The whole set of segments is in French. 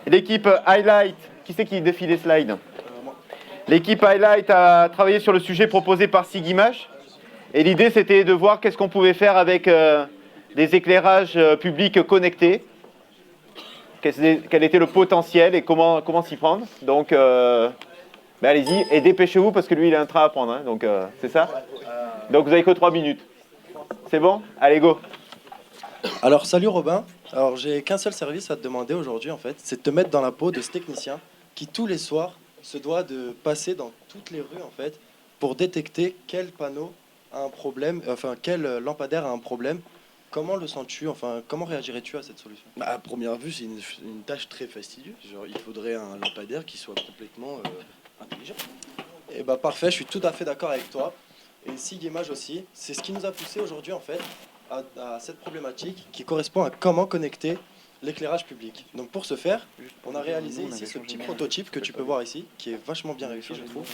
L'équipe Highlight, qui c'est qui défie les slides? L'équipe Highlight a travaillé sur le sujet proposé par Sigimage. Et l'idée, c'était de voir qu'est-ce qu'on pouvait faire avec des éclairages publics connectés. Quel était le potentiel et comment s'y prendre. Donc, allez-y et dépêchez-vous parce que lui, il a un train à prendre. Hein, donc, c'est ça? Donc, vous avez que 3 minutes. C'est bon? Allez, go! Alors, salut Robin. Alors, j'ai qu'un seul service à te demander aujourd'hui, en fait. C'est de te mettre dans la peau de ce technicien qui, tous les soirs, se doit de passer dans toutes les rues, en fait, pour détecter quel panneau a un problème, enfin, quel lampadaire a un problème. Comment le sens-tu? Enfin, comment réagirais-tu à cette solution? Bah, à première vue, c'est une tâche très fastidieuse. Genre, il faudrait un lampadaire qui soit complètement intelligent. Eh bah, parfait, je suis tout à fait d'accord avec toi. Et Sigimage aussi. C'est ce qui nous a poussé aujourd'hui, en fait, à cette problématique qui correspond à comment connecter l'éclairage public. Donc pour ce faire, on a réalisé ici ce petit prototype que tu peux voir ici, qui est vachement bien réussi, je trouve,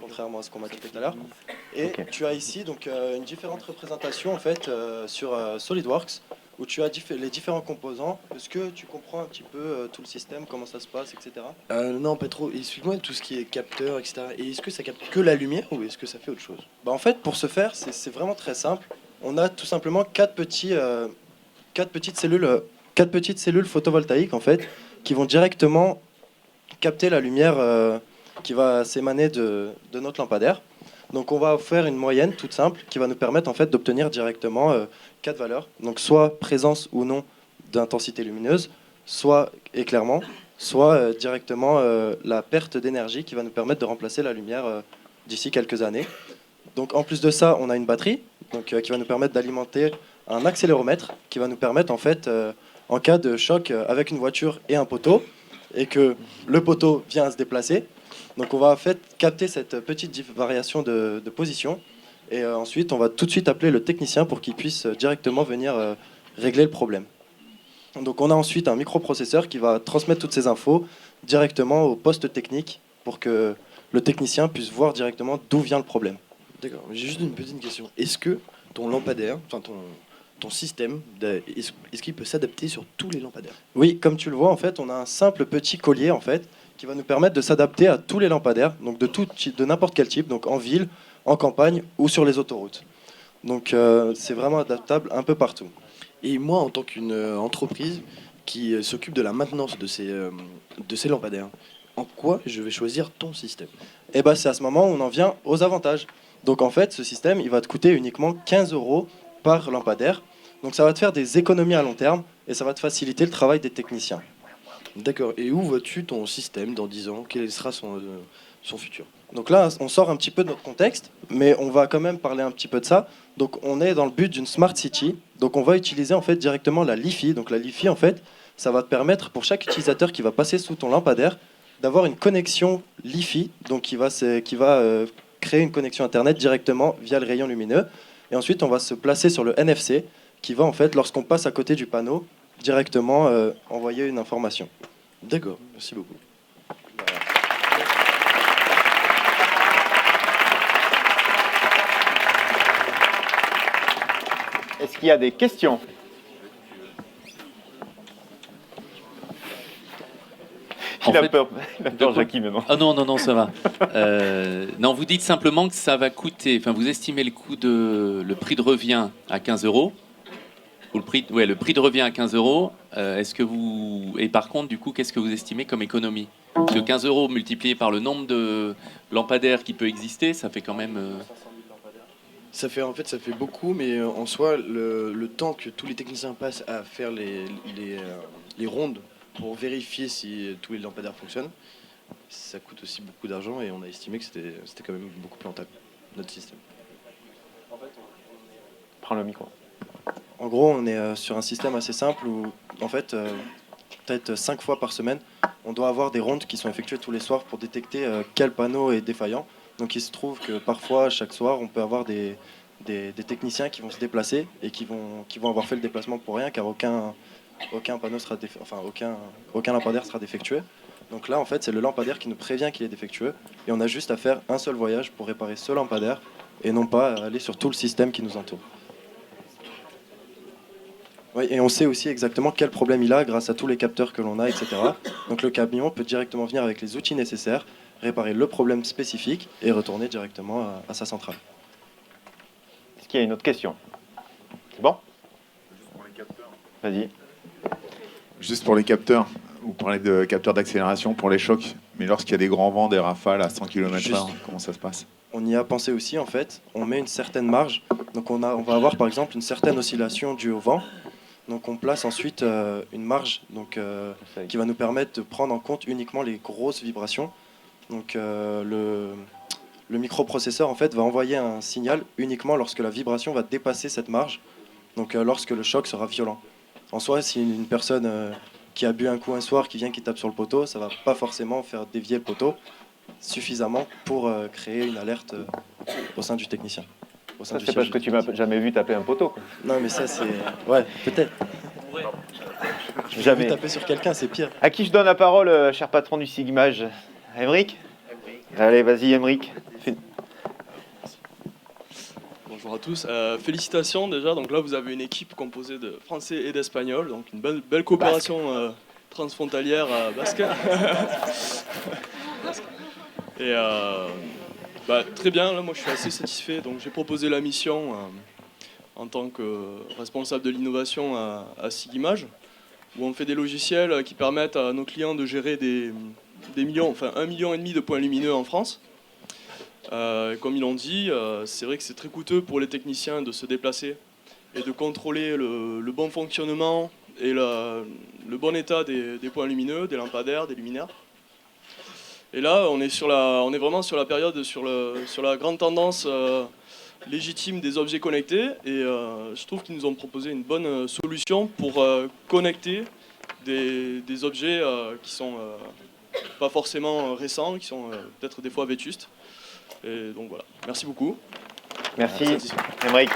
contrairement à ce qu'on m'a dit tout à l'heure. Et tu as ici donc une différente représentation en fait sur SolidWorks, où tu as les différents composants. Est-ce que tu comprends un petit peu tout le système, comment ça se passe, etc. Non, pas trop. Explique-moi tout ce qui est capteur, etc. Et est-ce que ça capte que la lumière ou est-ce que ça fait autre chose? Bah, en fait, pour ce faire, c'est vraiment très simple. On a tout simplement quatre petites cellules photovoltaïques en fait, qui vont directement capter la lumière qui va s'émaner de notre lampadaire. Donc on va faire une moyenne toute simple qui va nous permettre en fait d'obtenir directement 4 valeurs. Donc soit présence ou non d'intensité lumineuse, soit éclairement, soit directement la perte d'énergie qui va nous permettre de remplacer la lumière d'ici quelques années. Donc en plus de ça, on a une batterie donc, qui va nous permettre d'alimenter un accéléromètre qui va nous permettre en fait en cas de choc avec une voiture et un poteau et que le poteau vient à se déplacer. Donc on va en fait capter cette petite variation de position et ensuite on va tout de suite appeler le technicien pour qu'il puisse directement venir régler le problème. Donc on a ensuite un microprocesseur qui va transmettre toutes ces infos directement au poste technique pour que le technicien puisse voir directement d'où vient le problème. D'accord, j'ai juste une petite question. Est-ce que ton lampadaire, enfin ton système, est-ce qu'il peut s'adapter sur tous les lampadaires? Oui, comme tu le vois, en fait, on a un simple petit collier en fait, qui va nous permettre de s'adapter à tous les lampadaires, donc de n'importe quel type, donc en ville, en campagne ou sur les autoroutes. Donc c'est vraiment adaptable un peu partout. Et moi, en tant qu'une entreprise qui s'occupe de la maintenance de ces lampadaires, en quoi je vais choisir ton système? Et bien c'est à ce moment où on en vient aux avantages. Donc en fait, ce système, il va te coûter uniquement 15 € par lampadaire. Donc ça va te faire des économies à long terme et ça va te faciliter le travail des techniciens. D'accord. Et où vois-tu ton système dans 10 ans? Quel sera son futur? Donc là, on sort un petit peu de notre contexte, mais on va quand même parler un petit peu de ça. Donc on est dans le but d'une Smart City. Donc on va utiliser en fait directement la Li-Fi. Donc la Li-Fi, en fait, ça va te permettre pour chaque utilisateur qui va passer sous ton lampadaire d'avoir une connexion Li-Fi, donc qui va créer une connexion Internet directement via le rayon lumineux. Et ensuite, on va se placer sur le NFC, qui va en fait, lorsqu'on passe à côté du panneau, directement envoyer une information. D'accord, merci beaucoup. Est-ce qu'il y a des questions? Il a peur, Jackie, maintenant. Ah non, ça va. Non, vous dites simplement que ça va coûter, enfin vous estimez le prix de revient à 15 €, ou le prix de revient à 15 €. Et par contre, du coup, qu'est-ce que vous estimez comme économie? Parce que 15 € multiplié par le nombre de lampadaires qui peut exister, ça fait quand même... Ça fait beaucoup, mais en soi, le temps que tous les techniciens passent à faire les rondes pour vérifier si tous les lampadaires fonctionnent, ça coûte aussi beaucoup d'argent et on a estimé que c'était quand même beaucoup plus rentable, notre système. Prends le micro. En gros, on est sur un système assez simple où, en fait, peut-être 5 fois par semaine, on doit avoir des rondes qui sont effectuées tous les soirs pour détecter quel panneau est défaillant. Donc il se trouve que parfois, chaque soir, on peut avoir des techniciens qui vont se déplacer et qui vont avoir fait le déplacement pour rien, car aucun panneau sera aucun lampadaire sera défectueux. Donc là, en fait, c'est le lampadaire qui nous prévient qu'il est défectueux et on a juste à faire un seul voyage pour réparer ce lampadaire et non pas aller sur tout le système qui nous entoure. Oui, et on sait aussi exactement quel problème il a grâce à tous les capteurs que l'on a, etc. Donc le camion peut directement venir avec les outils nécessaires, réparer le problème spécifique et retourner directement à sa centrale. Est-ce qu'il y a une autre question? C'est bon? Vas-y. Juste pour les capteurs, vous parlez de capteurs d'accélération pour les chocs, mais lorsqu'il y a des grands vents, des rafales à 100 km/h, comment ça se passe? On y a pensé aussi en fait, on met une certaine marge, donc on va avoir par exemple une certaine oscillation due au vent, donc on place ensuite une marge qui va nous permettre de prendre en compte uniquement les grosses vibrations. Donc le microprocesseur en fait va envoyer un signal uniquement lorsque la vibration va dépasser cette marge, donc lorsque le choc sera violent. En soi, si une personne qui a bu un coup un soir, qui tape sur le poteau, ça va pas forcément faire dévier le poteau suffisamment pour créer une alerte au sein du technicien. Ça, c'est parce que tu m'as jamais vu taper un poteau, quoi. Non, mais ça, c'est... Ouais, peut-être. Jamais. Taper sur quelqu'un, c'est pire. À qui je donne la parole, cher patron du Sigmage? Aymeric? Allez, vas-y, Aymeric. Bonjour à tous. Félicitations déjà. Donc là, vous avez une équipe composée de Français et d'Espagnols. Donc une belle coopération transfrontalière basque. Et très bien. Là, moi, je suis assez satisfait. Donc j'ai proposé la mission en tant que responsable de l'innovation à Sigimage, où on fait des logiciels qui permettent à nos clients de gérer des millions, enfin 1,5 million de points lumineux en France. Comme ils l'ont dit, c'est vrai que c'est très coûteux pour les techniciens de se déplacer et de contrôler le bon fonctionnement et le bon état des points lumineux, des lampadaires, des luminaires. Et là, on est vraiment sur la période, sur la grande tendance légitime des objets connectés. Et je trouve qu'ils nous ont proposé une bonne solution pour connecter des objets qui sont pas forcément récents, qui sont peut-être des fois vétustes. Et donc voilà, merci beaucoup. Merci, Aymeric.